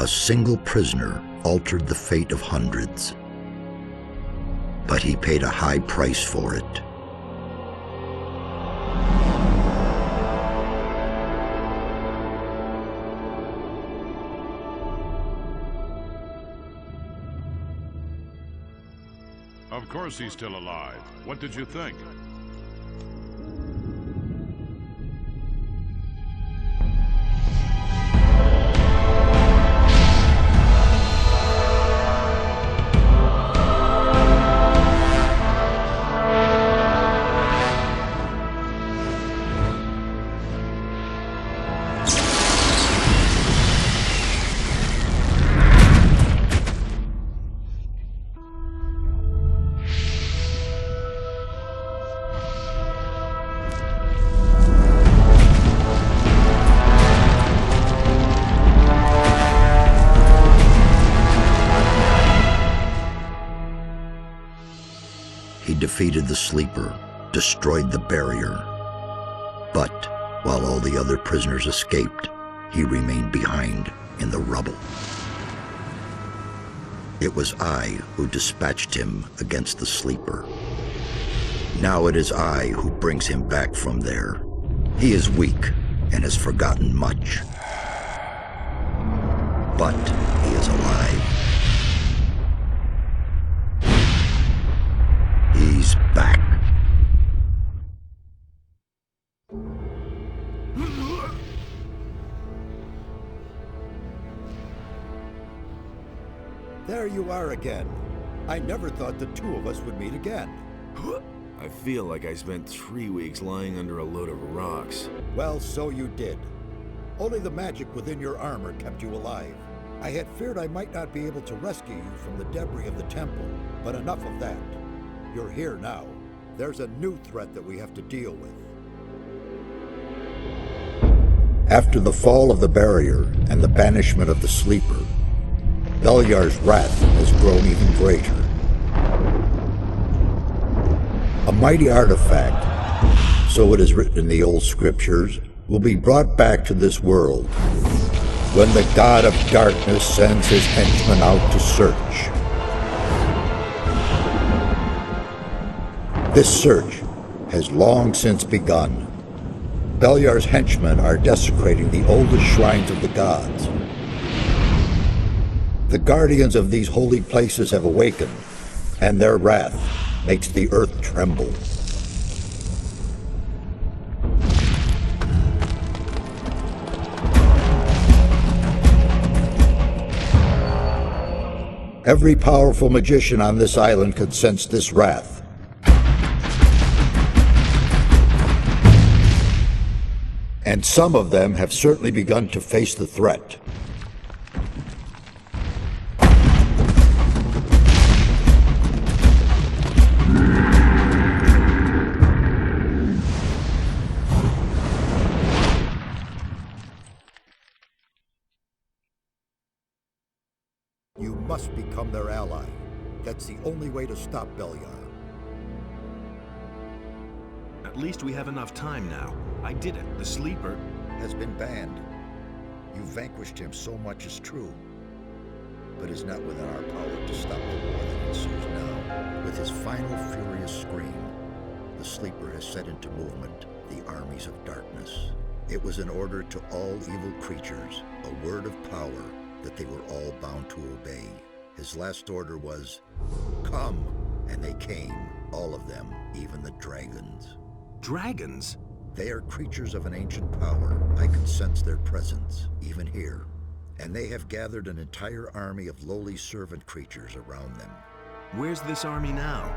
A single prisoner altered the fate of hundreds, but he paid a high price for it. Of course he's still alive. What did you think? He defeated the Sleeper, destroyed the barrier. But while all the other prisoners escaped, he remained behind in the rubble. It was I who dispatched him against the Sleeper. Now it is I who brings him back from there. He is weak and has forgotten much. But he is alive. He's back. There you are again. I never thought the two of us would meet again. I feel like I spent 3 weeks lying under a load of rocks. Well, so you did. Only the magic within your armor kept you alive. I had feared I might not be able to rescue you from the debris of the temple, but enough of that. You're here now. There's a new threat that we have to deal with. After the fall of the barrier and the banishment of the Sleeper, Beliar's wrath has grown even greater. A mighty artifact, so it is written in the old scriptures, will be brought back to this world when the God of Darkness sends his henchmen out to search. This search has long since begun. Beliar's henchmen are desecrating the oldest shrines of the gods. The guardians of these holy places have awakened, and their wrath makes the earth tremble. Every powerful magician on this island can sense this wrath. And some of them have certainly begun to face the threat. You must become their ally. That's the only way to stop Beliar. At least we have enough time now. I did it. The Sleeper has been banned. You vanquished him, so much is true. But it's not within our power to stop the war that ensues now. With his final furious scream, the Sleeper has set into movement the armies of darkness. It was an order to all evil creatures, a word of power that they were all bound to obey. His last order was, "Come!" And they came, all of them, even the dragons. Dragons? They are creatures of an ancient power. I can sense their presence, even here. And they have gathered an entire army of lowly servant creatures around them. Where's this army now?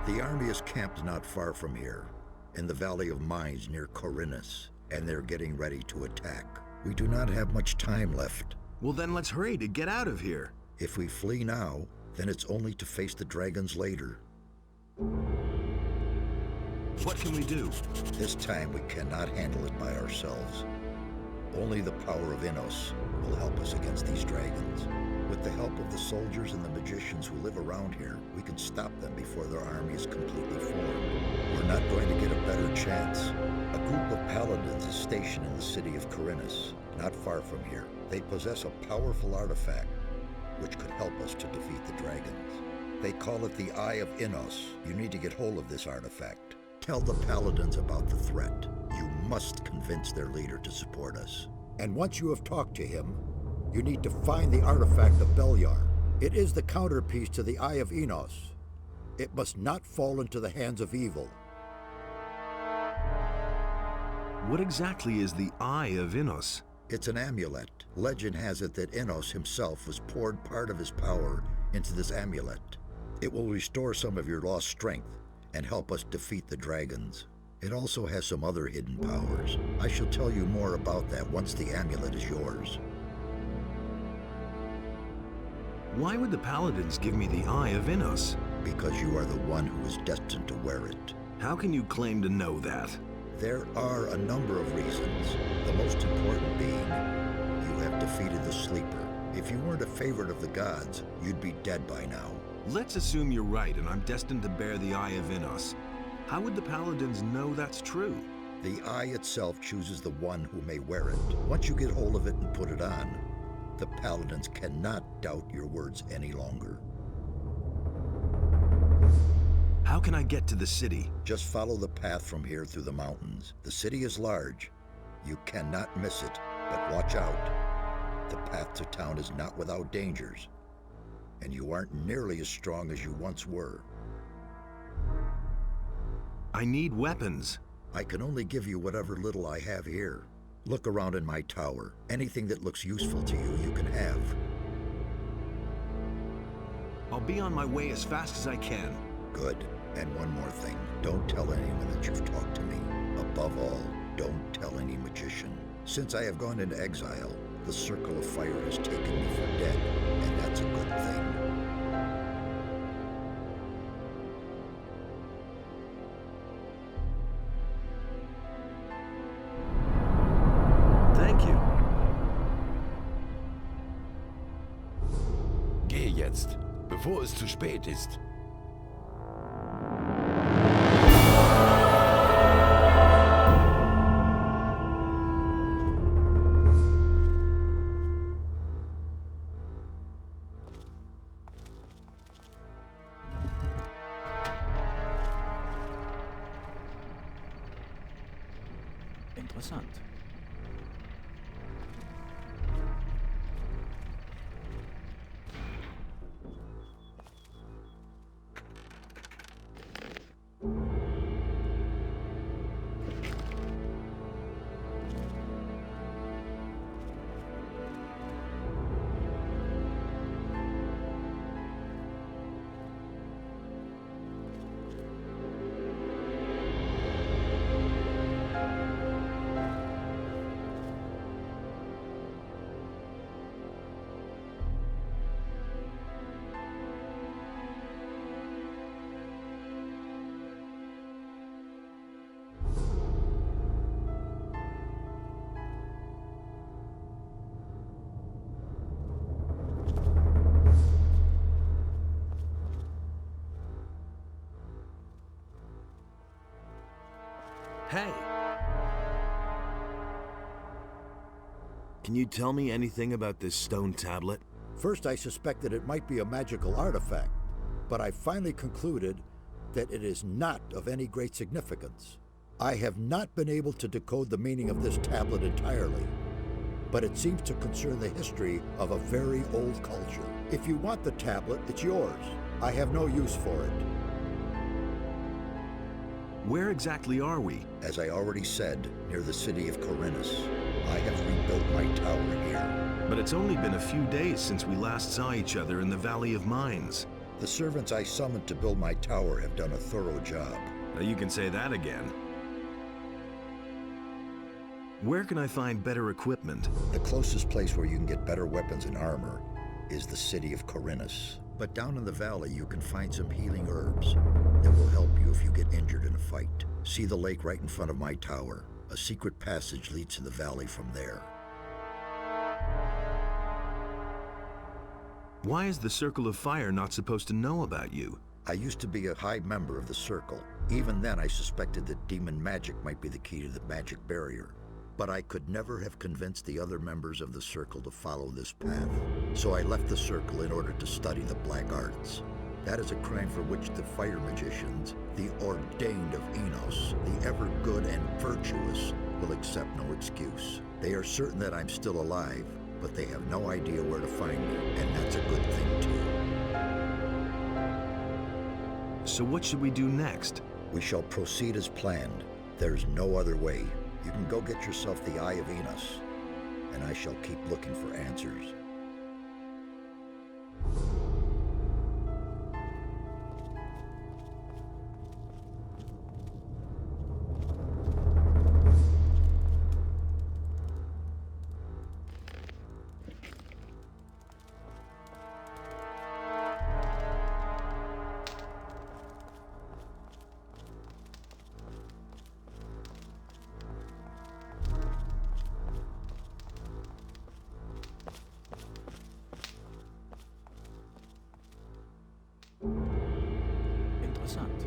The army is camped not far from here, in the Valley of Mines near Khorinis, and they're getting ready to attack. We do not have much time left. Well then let's hurry to get out of here. If we flee now, then it's only to face the dragons later. What can we do? This time we cannot handle it by ourselves. Only the power of Innos will help us against these dragons. With the help of the soldiers and the magicians who live around here, we can stop them before their army is completely formed. We're not going to get a better chance. A group of paladins is stationed in the city of Khorinis. not far from here. They possess a powerful artifact which could help us to defeat the dragons. They call it the Eye of Innos. You need to get hold of this artifact. Tell the Paladins about the threat. You must convince their leader to support us. And once you have talked to him, you need to find the artifact of Beliar. It is the counterpiece to the Eye of Innos. It must not fall into the hands of evil. What exactly is the Eye of Innos? It's an amulet. Legend has it that Innos himself was poured part of his power into this amulet. It will restore some of your lost strength and help us defeat the dragons. It also has some other hidden powers. I shall tell you more about that once the amulet is yours. Why would the Paladins give me the Eye of Innos? Because you are the one who is destined to wear it. How can you claim to know that? There are a number of reasons, the most important being you have defeated the Sleeper. If you weren't a favorite of the gods, you'd be dead by now. Let's assume you're right and I'm destined to bear the Eye of Innos. How would the Paladins know that's true? The eye itself chooses the one who may wear it. Once you get hold of it and put it on, the Paladins cannot doubt your words any longer. How can I get to the city? Just follow the path from here through the mountains. The city is large. You cannot miss it, but watch out. The path to town is not without dangers, and you aren't nearly as strong as you once were. I need weapons. I can only give you whatever little I have here. Look around in my tower. Anything that looks useful to you, you can have. I'll be on my way as fast as I can. Good. And one more thing. Don't tell anyone that you've talked to me. Above all, don't tell any magician. Since I have gone into exile, the Circle of Fire has taken me for dead, and that's a good thing. Thank you. Geh jetzt, bevor es zu spät ist. Interessant. Hey! Can you tell me anything about this stone tablet? First, I suspected it might be a magical artifact, but I finally concluded that it is not of any great significance. I have not been able to decode the meaning of this tablet entirely, but it seems to concern the history of a very old culture. If you want the tablet, it's yours. I have no use for it. Where exactly are we? As I already said, near the city of Khorinis. I have rebuilt my tower here. But it's only been a few days since we last saw each other in the Valley of Mines. The servants I summoned to build my tower have done a thorough job. Now you can say that again. Where can I find better equipment? The closest place where you can get better weapons and armor is the city of Khorinis. But down in the valley, you can find some healing herbs that will help you if you get injured in a fight. See the lake right in front of my tower. A secret passage leads to the valley from there. Why is the Circle of Fire not supposed to know about you? I used to be a high member of the Circle. Even then, I suspected that demon magic might be the key to the magic barrier. But I could never have convinced the other members of the Circle to follow this path. So I left the Circle in order to study the black arts. That is a crime for which the fire magicians, the ordained of Enos, the ever-good and virtuous, will accept no excuse. They are certain that I'm still alive, but they have no idea where to find me, and that's a good thing too. So what should we do next? We shall proceed as planned. There's no other way. You can go get yourself the Eye of Enos, and I shall keep looking for answers. Interessant.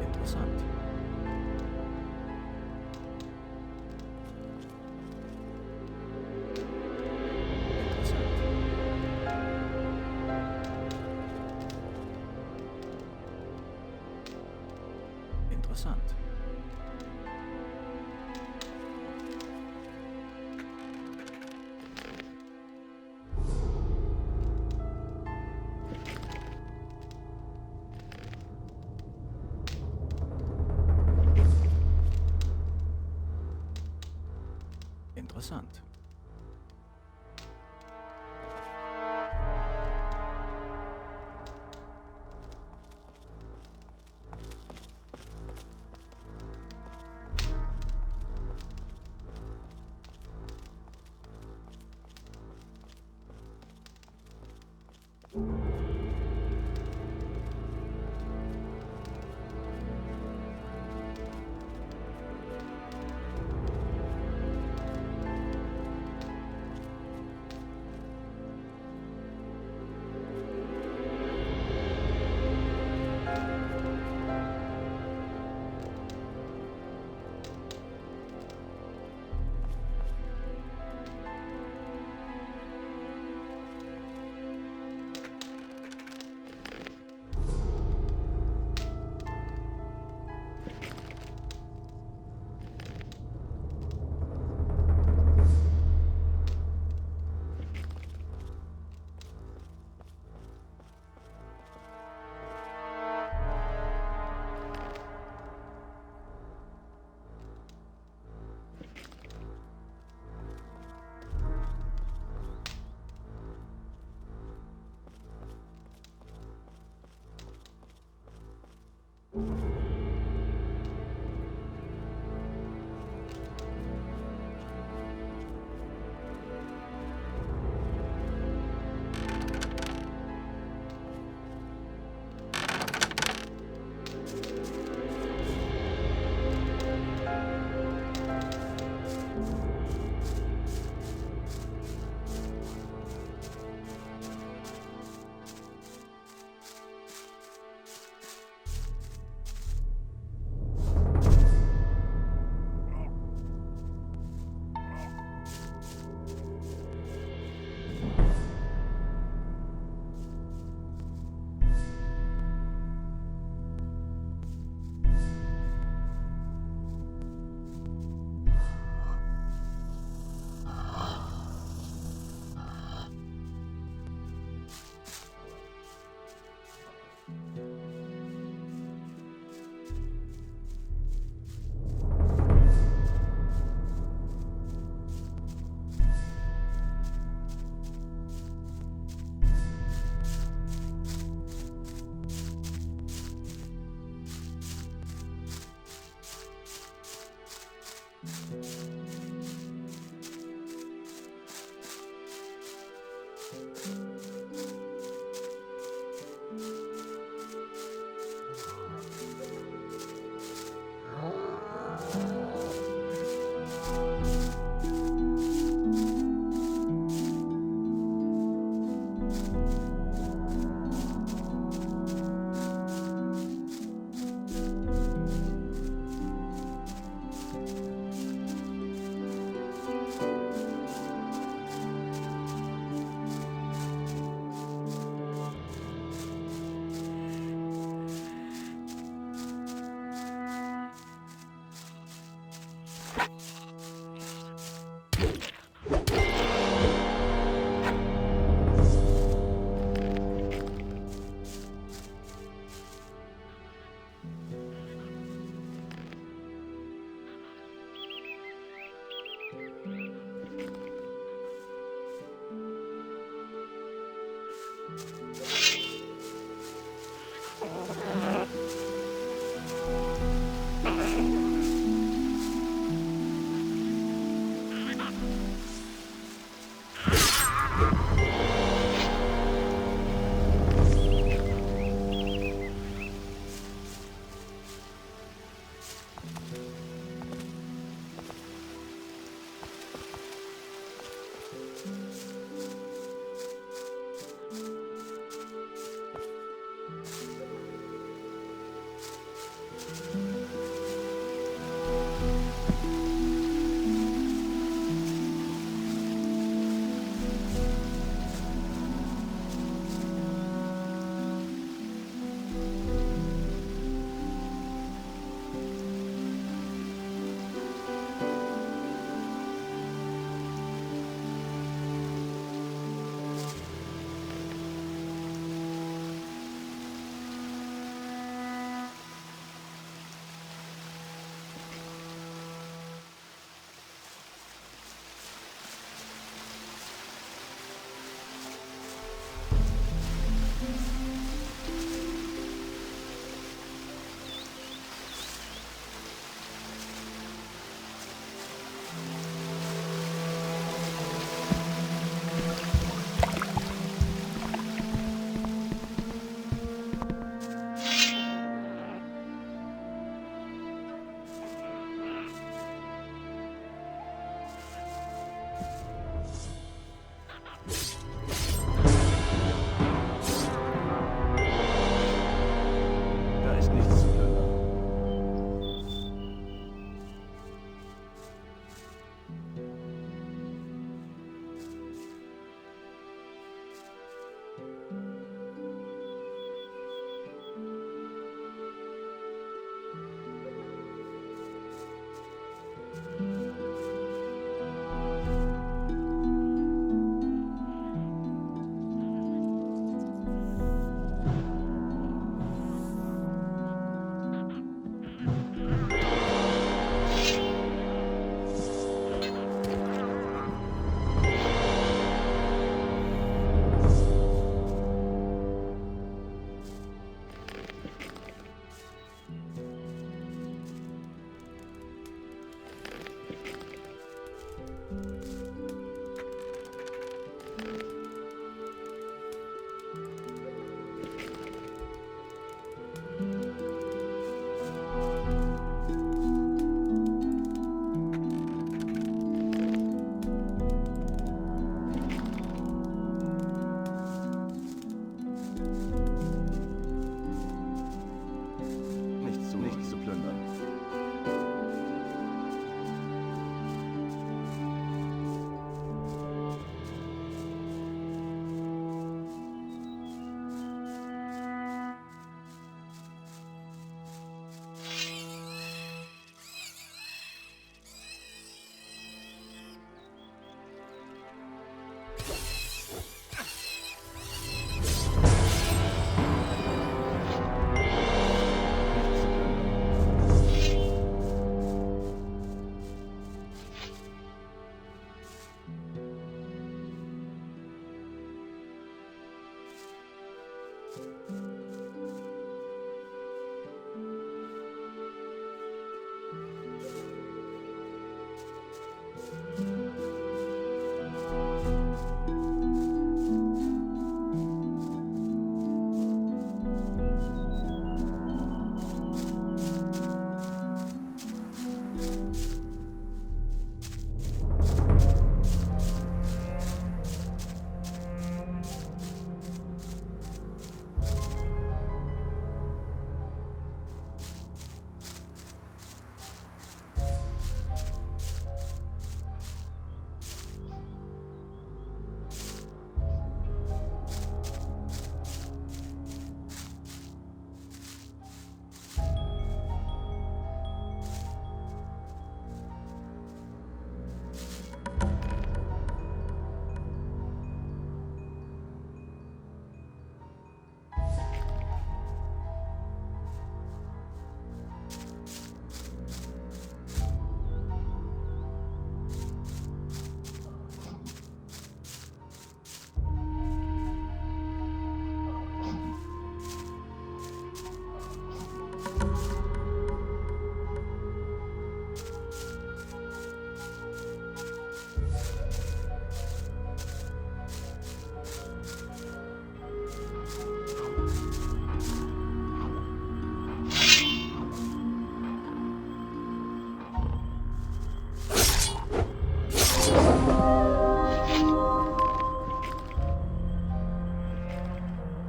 Interessant. Interessant. Interessant. Interessant.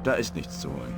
Da ist nichts zu holen.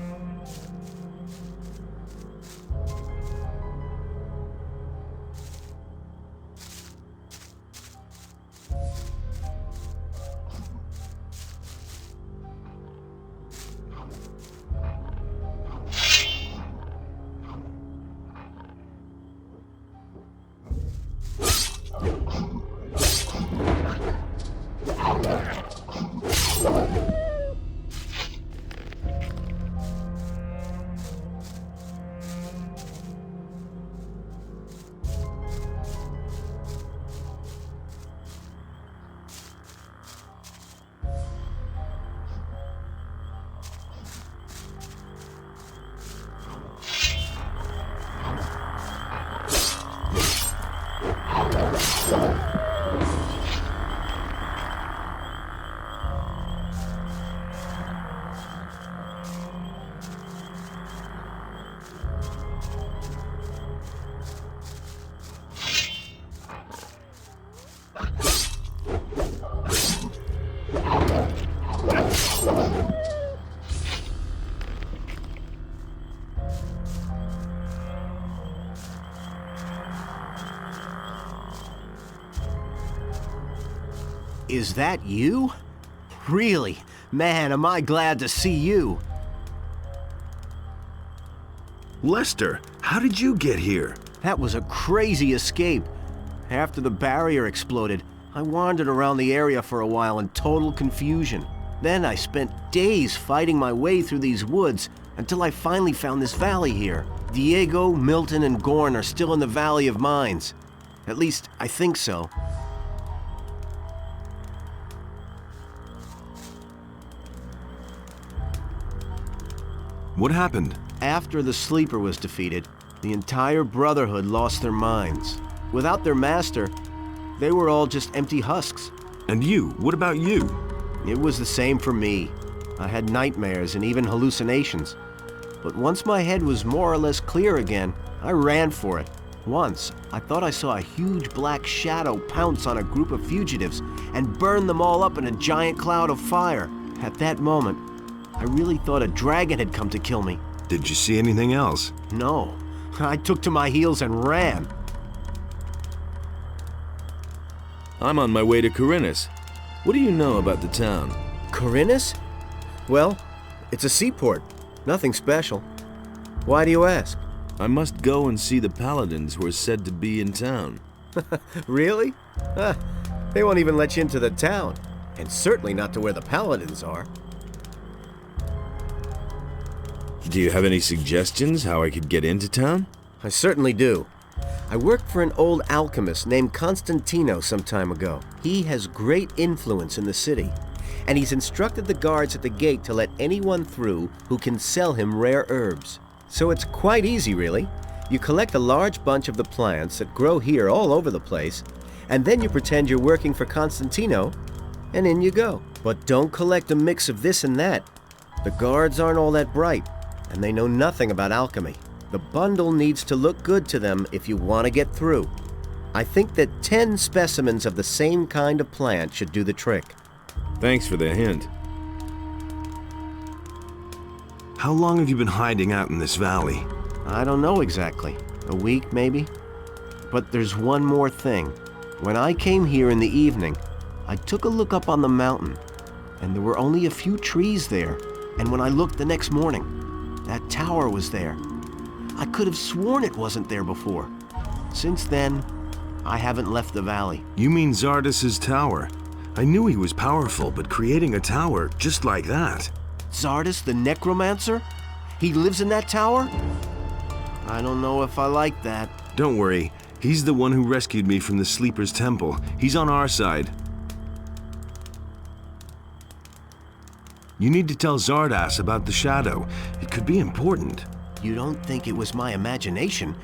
Is that you? Really? Man, am I glad to see you. Lester, how did you get here? That was a crazy escape. After the barrier exploded, I wandered around the area for a while in total confusion. Then I spent days fighting my way through these woods until I finally found this valley here. Diego, Milton, and Gorn are still in the Valley of Mines. At least, I think so. What happened? After the Sleeper was defeated, the entire Brotherhood lost their minds. Without their master, they were all just empty husks. And you? What about you? It was the same for me. I had nightmares and even hallucinations. But once my head was more or less clear again, I ran for it. Once, I thought I saw a huge black shadow pounce on a group of fugitives and burn them all up in a giant cloud of fire. At that moment, I really thought a dragon had come to kill me. Did you see anything else? No. I took to my heels and ran. I'm on my way to Khorinis. What do you know about the town? Khorinis? Well, it's a seaport. Nothing special. Why do you ask? I must go and see the paladins who are said to be in town. Really? They won't even let you into the town. And certainly not to where the paladins are. Do you have any suggestions how I could get into town? I certainly do. I worked for an old alchemist named Constantino some time ago. He has great influence in the city, and he's instructed the guards at the gate to let anyone through who can sell him rare herbs. So it's quite easy, really. You collect a large bunch of the plants that grow here all over the place, and then you pretend you're working for Constantino, and in you go. But don't collect a mix of this and that. The guards aren't all that bright, and they know nothing about alchemy. The bundle needs to look good to them if you want to get through. I think that 10 specimens of the same kind of plant should do the trick. Thanks for the hint. How long have you been hiding out in this valley? I don't know exactly. A week, maybe? But there's one more thing. When I came here in the evening, I took a look up on the mountain, and there were only a few trees there. And when I looked the next morning, that tower was there. I could have sworn it wasn't there before. Since then, I haven't left the valley. You mean Zardas's tower? I knew he was powerful, but creating a tower just like that... Zardas the Necromancer? He lives in that tower? I don't know if I like that. Don't worry, he's the one who rescued me from the Sleeper's temple. He's on our side. You need to tell Zardas about the shadow. It could be important. You don't think it was my imagination?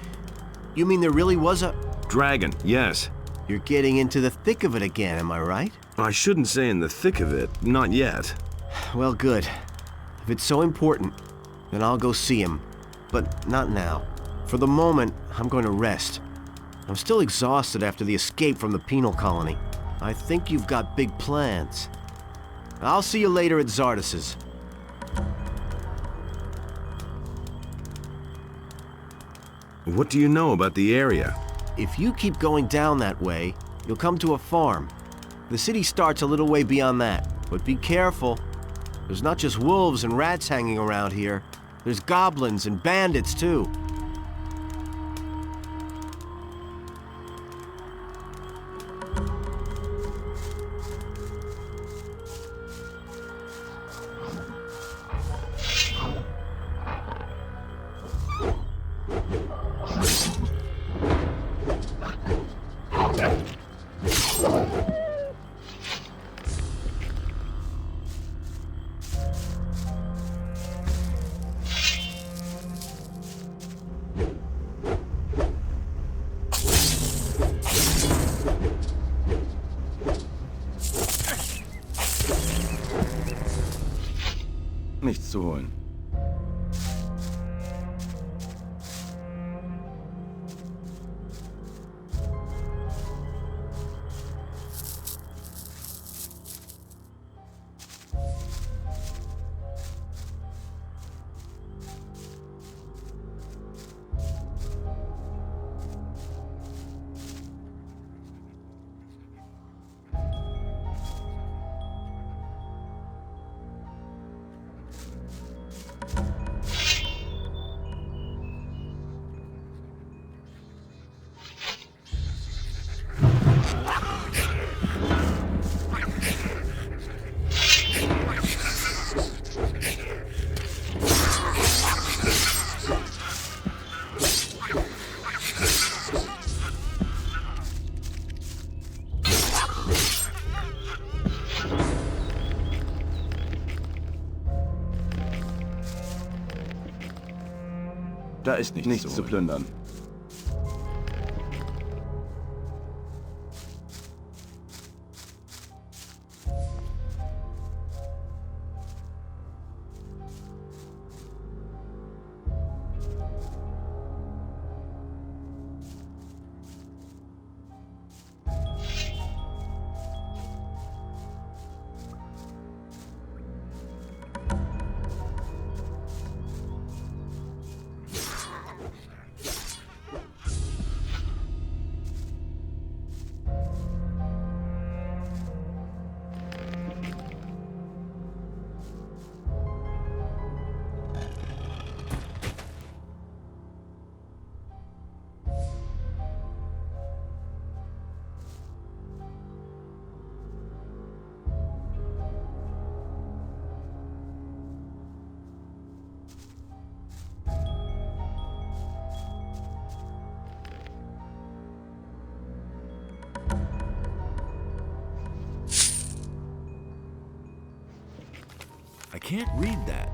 You mean there really was a... Dragon, yes. You're getting into the thick of it again, am I right? I shouldn't say in the thick of it, not yet. Well, good. If it's so important, then I'll go see him. But not now. For the moment, I'm going to rest. I'm still exhausted after the escape from the penal colony. I think you've got big plans. I'll see you later at Zardas's. What do you know about the area? If you keep going down that way, you'll come to a farm. The city starts a little way beyond that, but be careful. There's not just wolves and rats hanging around here. There's goblins and bandits, too. Nichts zu holen. Da ist nichts zu plündern. I can't read that.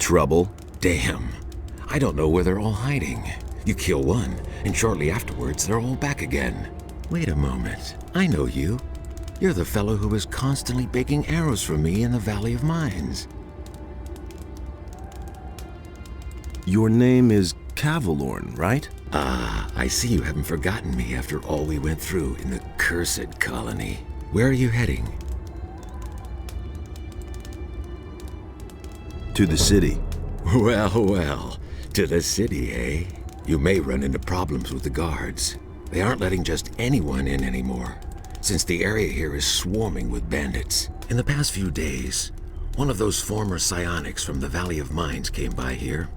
Trouble? Damn. I don't know where they're all hiding. You kill one, and shortly afterwards they're all back again. Wait a moment. I know you. You're the fellow who was constantly baking arrows for me in the Valley of Mines. Your name is Cavalorn, right? Ah, I see you haven't forgotten me after all we went through in the cursed colony. Where are you heading? To the city. Well, well. To the city, eh? You may run into problems with the guards. They aren't letting just anyone in anymore, since the area here is swarming with bandits. In the past few days, one of those former psionics from the Valley of Mines came by here.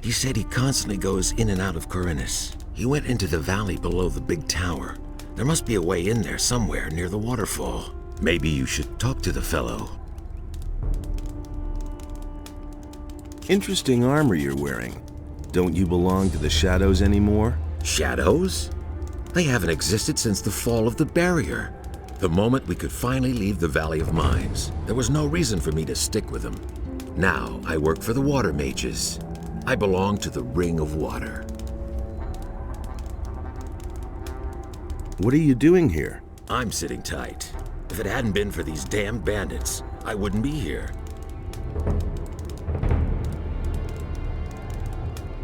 He said he constantly goes in and out of Khorinis. He went into the valley below the big tower. There must be a way in there somewhere near the waterfall. Maybe you should talk to the fellow. Interesting armor you're wearing. Don't you belong to the Shadows anymore? Shadows? They haven't existed since the fall of the barrier. The moment we could finally leave the Valley of Mines, there was no reason for me to stick with them. Now I work for the Water Mages. I belong to the Ring of Water. What are you doing here? I'm sitting tight. If it hadn't been for these damned bandits, I wouldn't be here.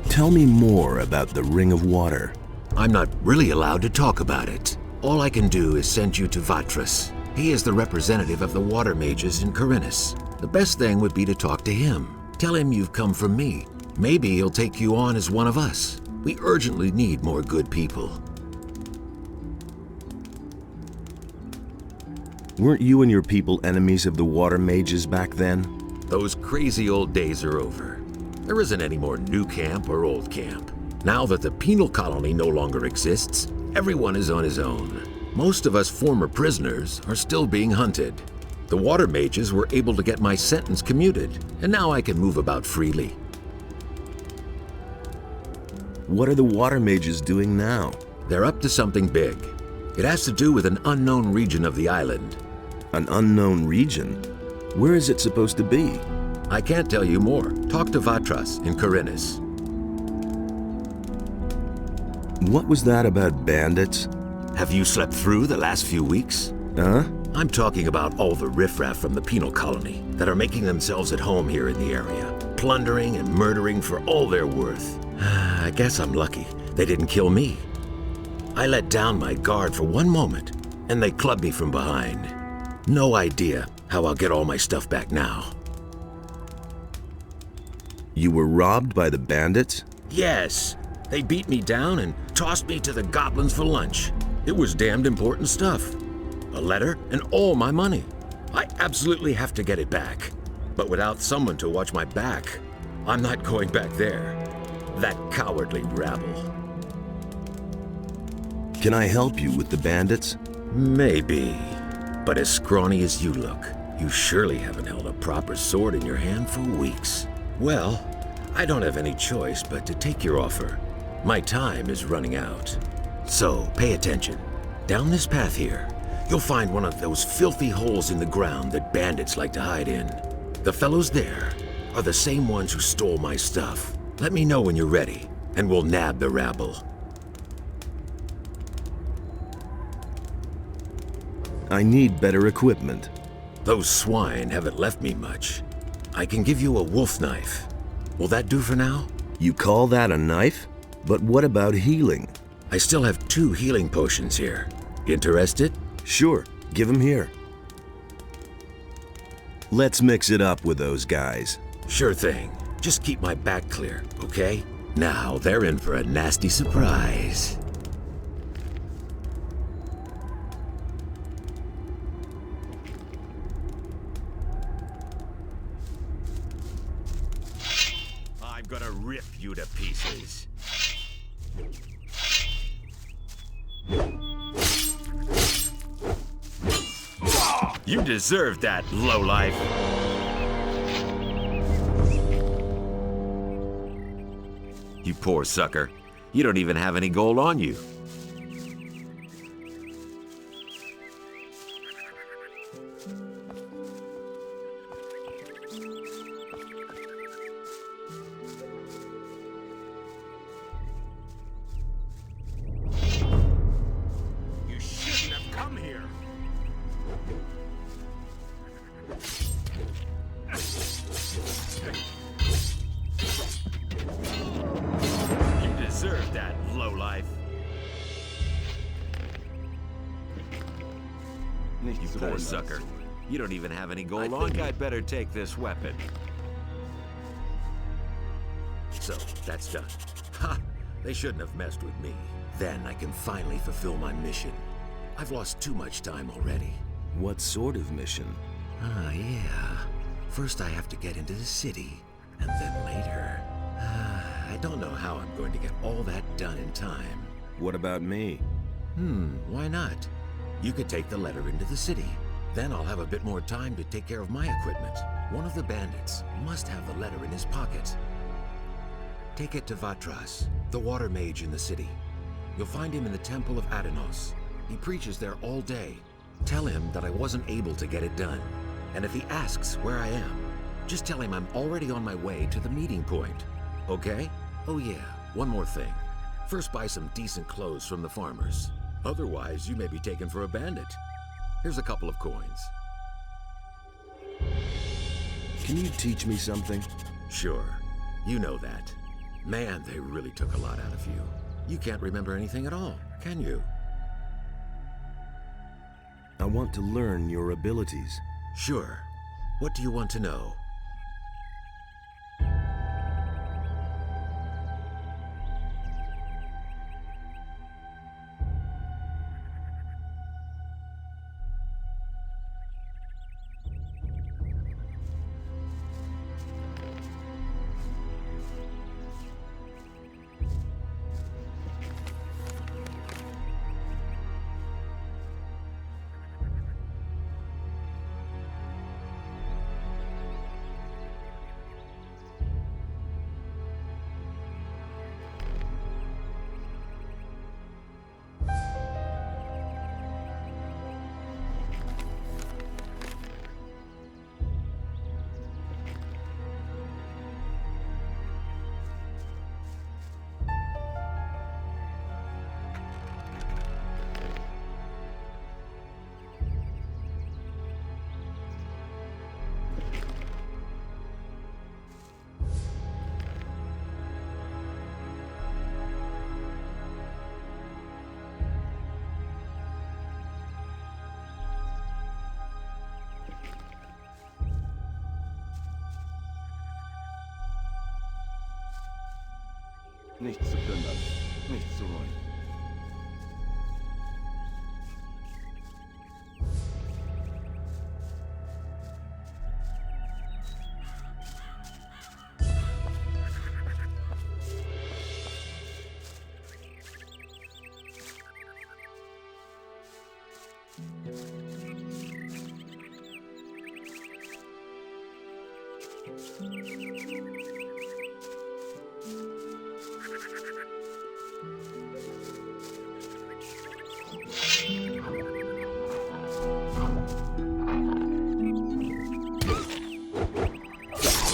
Tell me more about the Ring of Water. I'm not really allowed to talk about it. All I can do is send you to Vatras. He is the representative of the Water Mages in Khorinis. The best thing would be to talk to him. Tell him you've come from me. Maybe he'll take you on as one of us. We urgently need more good people. Weren't you and your people enemies of the Water Mages back then? Those crazy old days are over. There isn't any more new camp or old camp. Now that the penal colony no longer exists, everyone is on his own. Most of us former prisoners are still being hunted. The Water Mages were able to get my sentence commuted, and now I can move about freely. What are the Water Mages doing now? They're up to something big. It has to do with an unknown region of the island. An unknown region? Where is it supposed to be? I can't tell you more. Talk to Vatras in Khorinis. What was that about bandits? Have you slept through the last few weeks? Huh? I'm talking about all the riffraff from the penal colony that are making themselves at home here in the area, plundering and murdering for all they're worth. I guess I'm lucky they didn't kill me. I let down my guard for one moment, and they clubbed me from behind. No idea how I'll get all my stuff back now. You were robbed by the bandits? Yes. They beat me down and tossed me to the goblins for lunch. It was damned important stuff. A letter and all my money. I absolutely have to get it back. But without someone to watch my back, I'm not going back there. That cowardly rabble. Can I help you with the bandits? Maybe. But as scrawny as you look, you surely haven't held a proper sword in your hand for weeks. Well, I don't have any choice but to take your offer. My time is running out. So, pay attention. Down this path here, you'll find one of those filthy holes in the ground that bandits like to hide in. The fellows there are the same ones who stole my stuff. Let me know when you're ready, and we'll nab the rabble. I need better equipment. Those swine haven't left me much. I can give you a wolf knife. Will that do for now? You call that a knife? But what about healing? I still have 2 healing potions here. Interested? Sure, give them here. Let's mix it up with those guys. Sure thing. Just keep my back clear, okay? Now they're in for a nasty surprise. I'm gonna rip you to pieces. You deserve that, lowlife. You poor sucker. You don't even have any gold on you. Nichts You zu poor plündern. sucker. You don't even have any gold I on think you. I'd better take this weapon. So, that's done. Ha! They shouldn't have messed with me. Then I can finally fulfill my mission. I've lost too much time already. What sort of mission? Ah, yeah. First I have to get into the city, and then later... I don't know how I'm going to get all that done in time. What about me? Why not? You could take the letter into the city. Then I'll have a bit more time to take care of my equipment. One of the bandits must have the letter in his pocket. Take it to Vatras, the water mage in the city. You'll find him in the Temple of Adanos. He preaches there all day. Tell him that I wasn't able to get it done. And if he asks where I am, just tell him I'm already on my way to the meeting point. Okay? Oh yeah, one more thing. First buy some decent clothes from the farmers. Otherwise, you may be taken for a bandit. Here's a couple of coins. Can you teach me something? Sure. You know that. Man, they really took a lot out of you. You can't remember anything at all, can you? I want to learn your abilities. Sure. What do you want to know? Nichts zu plündern. Nichts zu holen.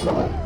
What?